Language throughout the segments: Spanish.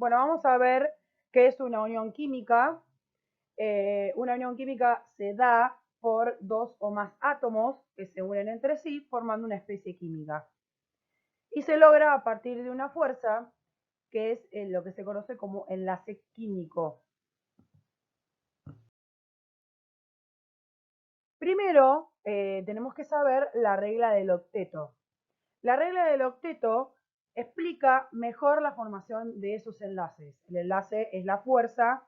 Bueno, vamos a ver qué es una unión química. Una unión química se da por dos o más átomos que se unen entre sí formando una especie química. Y se logra a partir de una fuerza que es lo que se conoce como enlace químico. Primero, tenemos que saber la regla del octeto. La regla del octeto explica mejor la formación de esos enlaces. El enlace es la fuerza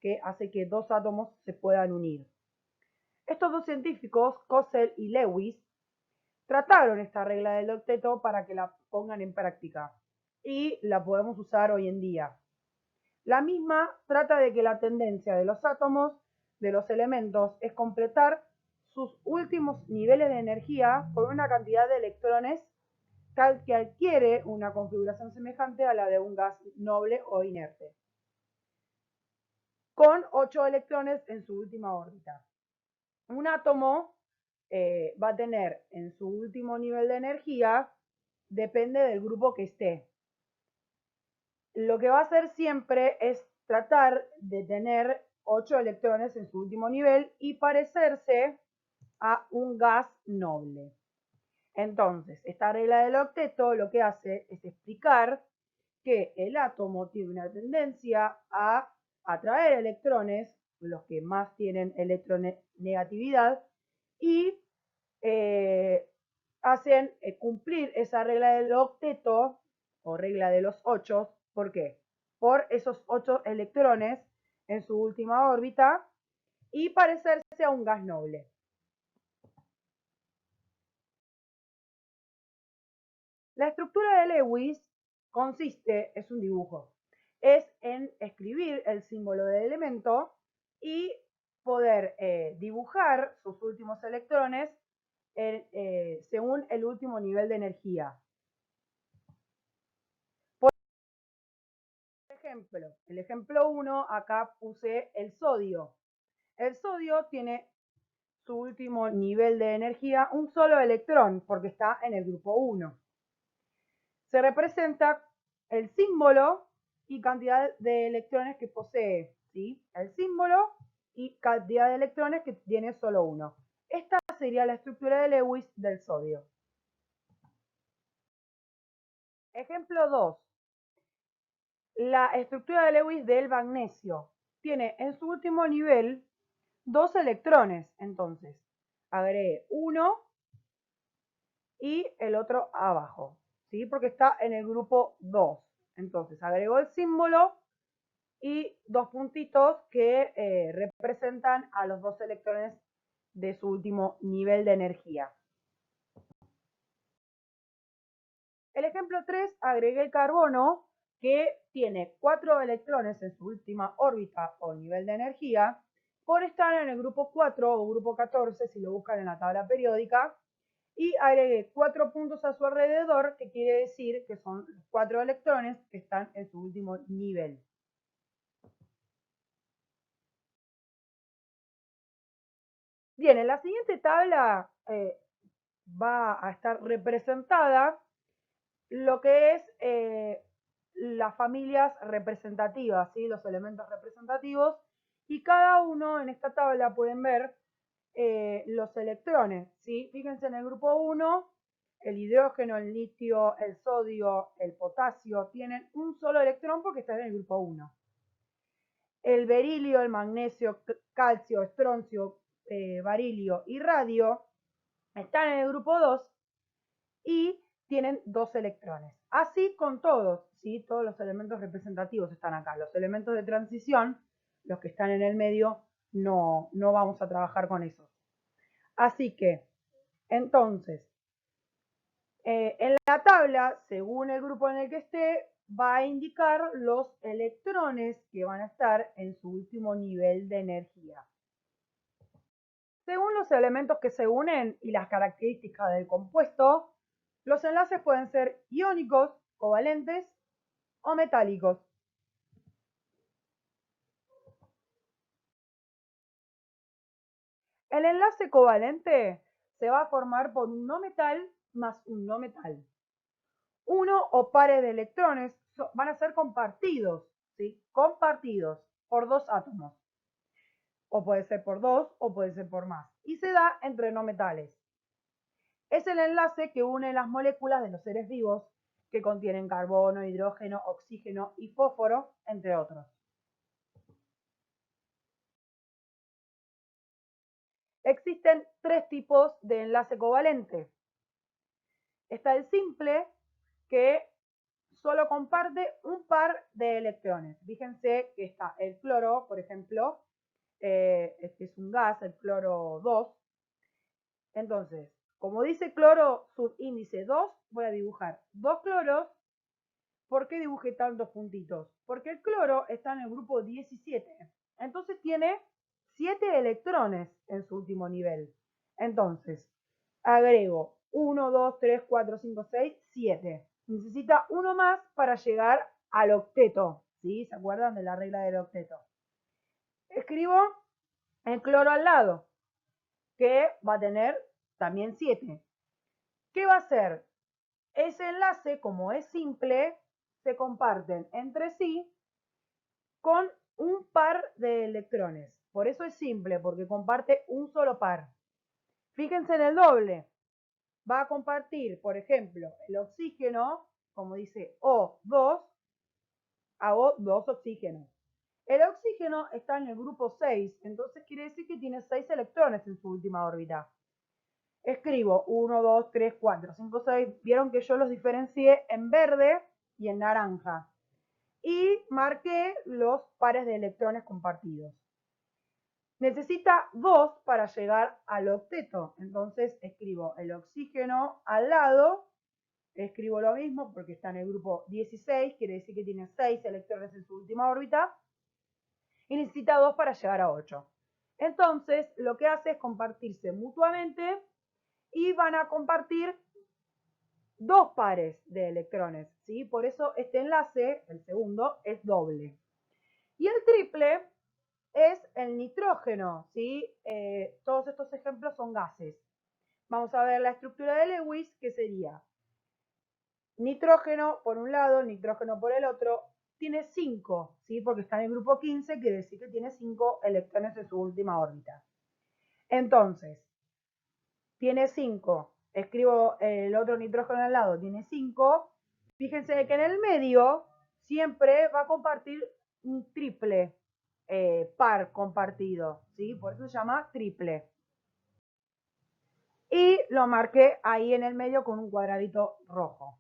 que hace que dos átomos se puedan unir. Estos dos científicos, Kossel y Lewis, trataron esta regla del octeto para que la pongan en práctica y la podemos usar hoy en día. La misma trata de que la tendencia de los átomos, de los elementos, es completar sus últimos niveles de energía con una cantidad de electrones tal que adquiere una configuración semejante a la de un gas noble o inerte, con 8 electrones en su última órbita. Un átomo va a tener en su último nivel de energía, depende del grupo que esté. Lo que va a hacer siempre es tratar de tener 8 electrones en su último nivel y parecerse a un gas noble. Entonces, esta regla del octeto lo que hace es explicar que el átomo tiene una tendencia a atraer electrones, los que más tienen electronegatividad, y hacen cumplir esa regla del octeto o regla de los 8. ¿Por qué? Por esos 8 electrones en su última órbita y parecerse a un gas noble. La estructura de Lewis consiste, es un dibujo, es en escribir el símbolo del elemento y poder dibujar sus últimos electrones según el último nivel de energía. Por ejemplo, el ejemplo 1, acá puse el sodio. El sodio tiene su último nivel de energía un solo electrón porque está en el grupo 1. Se representa el símbolo y cantidad de electrones que posee, ¿sí? El símbolo y cantidad de electrones que tiene solo uno. Esta sería la estructura de Lewis del sodio. Ejemplo 2. La estructura de Lewis del magnesio. Tiene en su último nivel 2 electrones, entonces agregué uno y el otro abajo, ¿sí? Porque está en el grupo 2. Entonces agrego el símbolo y dos puntitos que representan a los 2 electrones de su último nivel de energía. El ejemplo 3, agregué el carbono que tiene 4 electrones en su última órbita o nivel de energía por estar en el grupo 4 o grupo 14 si lo buscan en la tabla periódica, y agregué 4 puntos a su alrededor, que quiere decir que son los 4 electrones que están en su último nivel. Bien, en la siguiente tabla va a estar representada lo que es las familias representativas, ¿sí? Los elementos representativos, y cada uno en esta tabla pueden ver los electrones, ¿sí? Fíjense en el grupo 1, el hidrógeno, el litio, el sodio, el potasio tienen un solo electrón porque están en el grupo 1. El berilio, el magnesio, calcio, estroncio, barilio y radio están en el grupo 2 y tienen 2 electrones. Así con todos, ¿sí? Todos los elementos representativos están acá. Los elementos de transición, los que están en el medio, no vamos a trabajar con esos. Así que, entonces, en la tabla, según el grupo en el que esté, va a indicar los electrones que van a estar en su último nivel de energía. Según los elementos que se unen y las características del compuesto, los enlaces pueden ser iónicos, covalentes o metálicos. El enlace covalente se va a formar por un no metal más un no metal. Uno o pares de electrones van a ser compartidos, ¿sí? Compartidos por dos átomos. O puede ser por dos o puede ser por más. Y se da entre no metales. Es el enlace que une las moléculas de los seres vivos que contienen carbono, hidrógeno, oxígeno y fósforo, entre otros. Existen tres tipos de enlace covalente. Está el simple, que solo comparte un par de electrones. Fíjense que está el cloro, por ejemplo, este es un gas, el cloro 2. Entonces, como dice cloro subíndice 2, voy a dibujar dos cloros. ¿Por qué dibujé tantos puntitos? Porque el cloro está en el grupo 17. Entonces tiene 7 electrones en su último nivel. Entonces, agrego 1, 2, 3, 4, 5, 6, 7. Necesita uno más para llegar al octeto. ¿Sí? ¿Se acuerdan de la regla del octeto? Escribo el cloro al lado, que va a tener también 7. ¿Qué va a hacer? Ese enlace, como es simple, se comparten entre sí con un par de electrones. Por eso es simple, porque comparte un solo par. Fíjense en el doble. Va a compartir, por ejemplo, el oxígeno, como dice O2, hago dos oxígenos. El oxígeno está en el grupo 6, entonces quiere decir que tiene 6 electrones en su última órbita. Escribo 1, 2, 3, 4, 5, 6. Vieron que yo los diferencié en verde y en naranja. Y marqué los pares de electrones compartidos. Necesita 2 para llegar al octeto. Entonces escribo el oxígeno al lado. Escribo lo mismo porque está en el grupo 16. Quiere decir que tiene 6 electrones en su última órbita. Y necesita 2 para llegar a 8. Entonces lo que hace es compartirse mutuamente y van a compartir dos pares de electrones, ¿sí? Por eso este enlace, el segundo, es doble. Y el triple es el nitrógeno, ¿sí? Todos estos ejemplos son gases. Vamos a ver la estructura de Lewis, que sería nitrógeno por un lado, nitrógeno por el otro. Tiene 5, ¿sí? Porque está en el grupo 15, quiere decir que tiene 5 electrones en su última órbita. Entonces, tiene 5. Escribo el otro nitrógeno al lado, tiene 5. Fíjense que en el medio siempre va a compartir un triple par compartido, ¿sí? Por eso se llama triple. Y lo marqué ahí en el medio con un cuadradito rojo.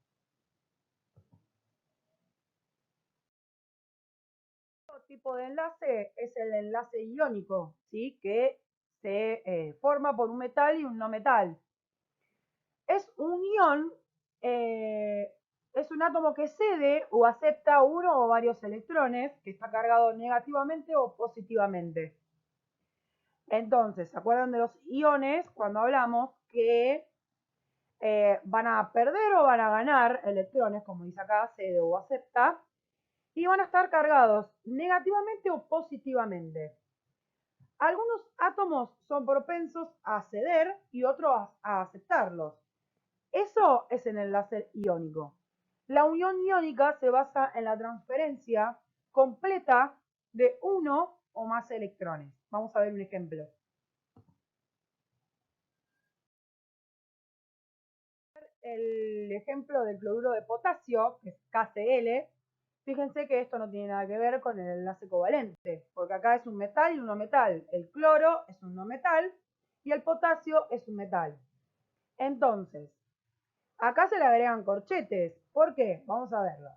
Otro tipo de enlace es el enlace iónico, ¿sí? Que se forma por un metal y un no metal. Es un ion, es un átomo que cede o acepta uno o varios electrones, que está cargado negativamente o positivamente. Entonces, ¿se acuerdan de los iones cuando hablamos que van a perder o van a ganar electrones, como dice acá, cede o acepta, y van a estar cargados negativamente o positivamente? Algunos átomos son propensos a ceder y otros a aceptarlos. Eso es el enlace iónico. La unión iónica se basa en la transferencia completa de uno o más electrones. Vamos a ver un ejemplo. El ejemplo del cloruro de potasio, que es KCl. Fíjense que esto no tiene nada que ver con el enlace covalente, porque acá es un metal y un no metal. El cloro es un no metal y el potasio es un metal. Entonces, acá se le agregan corchetes. ¿Por qué? Vamos a verlo.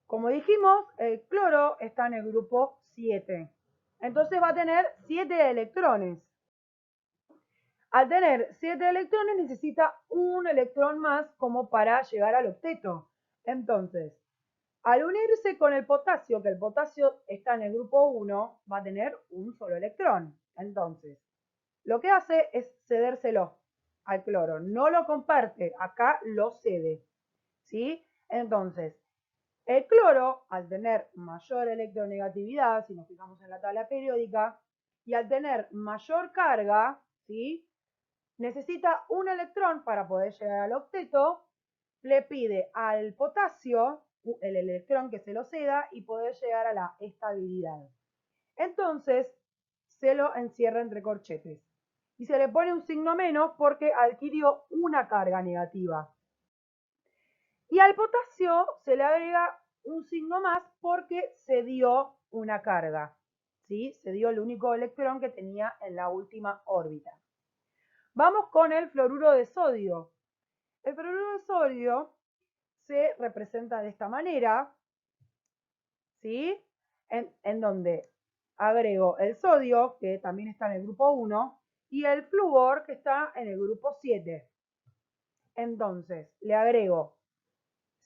Como dijimos, el cloro está en el grupo 7. Entonces va a tener 7 electrones. Al tener 7 electrones necesita un electrón más como para llegar al octeto. Entonces, al unirse con el potasio, que el potasio está en el grupo 1, va a tener un solo electrón. Entonces, lo que hace es cedérselo al cloro. No lo comparte, acá lo cede. ¿Sí? Entonces, el cloro, al tener mayor electronegatividad, si nos fijamos en la tabla periódica, y al tener mayor carga, ¿sí? Necesita un electrón para poder llegar al octeto, le pide al potasio el electrón que se lo ceda y poder llegar a la estabilidad. Entonces, se lo encierra entre corchetes. Y se le pone un signo menos porque adquirió una carga negativa. Y al potasio se le agrega un signo más porque se dio una carga. ¿Sí? Se dio el único electrón que tenía en la última órbita. Vamos con el fluoruro de sodio. El fluoruro de sodio se representa de esta manera, ¿sí? En donde agrego el sodio, que también está en el grupo 1, y el flúor, que está en el grupo 7. Entonces, le agrego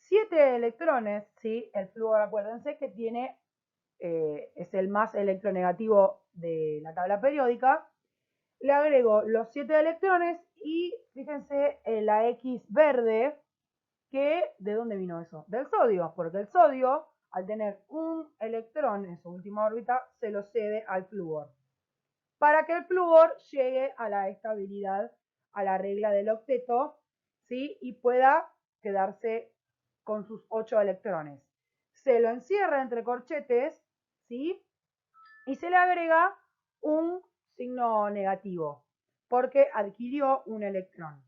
7 electrones, ¿sí? El flúor, acuérdense que tiene, es el más electronegativo de la tabla periódica. Le agrego los 7 electrones y fíjense en la X verde, que ¿de dónde vino eso? Del sodio, porque el sodio, al tener un electrón en su última órbita, se lo cede al flúor. Para que el flúor llegue a la estabilidad, a la regla del octeto, ¿sí? Y pueda quedarse con sus 8 electrones. Se lo encierra entre corchetes, ¿sí? Y se le agrega un signo negativo, porque adquirió un electrón.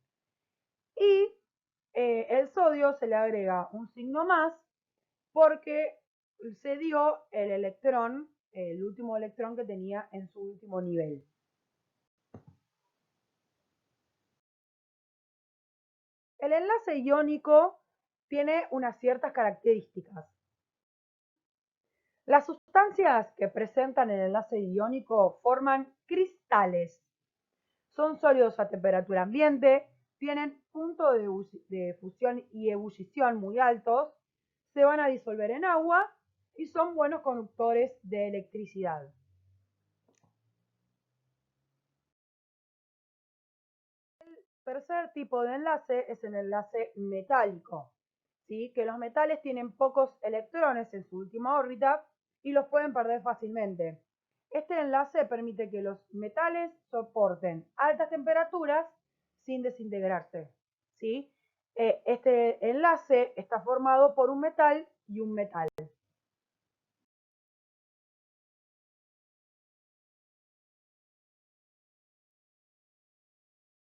Y el sodio se le agrega un signo más porque se dio el electrón, el último electrón que tenía en su último nivel. El enlace iónico tiene unas ciertas características. Las sustancias que presentan el enlace iónico forman cristales. Son sólidos a temperatura ambiente, tienen puntos de fusión y ebullición muy altos, se van a disolver en agua y son buenos conductores de electricidad. El tercer tipo de enlace es el enlace metálico, ¿sí? Que los metales tienen pocos electrones en su última órbita y los pueden perder fácilmente. Este enlace permite que los metales soporten altas temperaturas sin desintegrarse, ¿sí? Este enlace está formado por un metal y un metal.